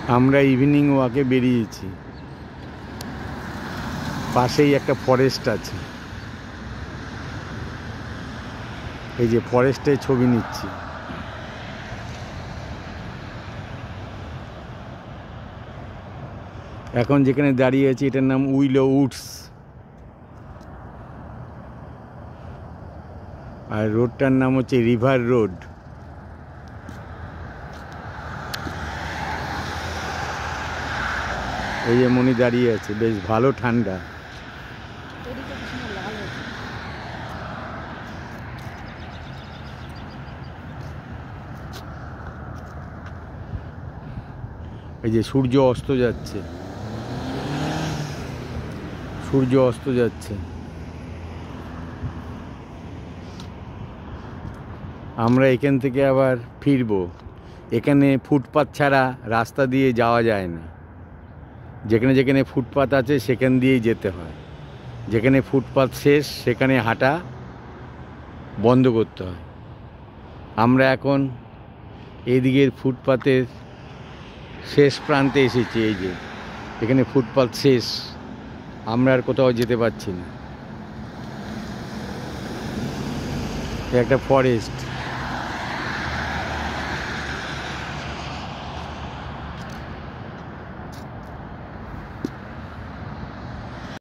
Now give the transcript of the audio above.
আমরা ইভিনিং ওয়াকে বেরিয়েছি। পাশেই একটা ফরেস্ট আছে, এই যে ফরেস্টে ছবি নিচ্ছি। এখন যেখানে দাঁড়িয়ে আছি এটার নাম উইলো উডস, আর রোডটার নাম হচ্ছে রিভার রোড। এই যে মনি দাঁড়িয়ে আছে, বেশ ভালো ঠান্ডা। এই যে সূর্য অস্ত যাচ্ছে, সূর্য অস্ত যাচ্ছে। আমরা এখান থেকে আবার ফিরবো। এখানে ফুটপাত ছাড়া রাস্তা দিয়ে যাওয়া যায় না। যেখানে যেখানে ফুটপাত আছে সেখান দিয়েই যেতে হয়, যেখানে ফুটপাত শেষ সেখানে হাঁটা বন্ধ করতে হয়। আমরা এখন এদিকের ফুটপাতের শেষ প্রান্তে এসেছি। এই যে এখানে ফুটপাত শেষ, আমরা আর কোথাও যেতে পারছি না। একটা ফরেস্ট।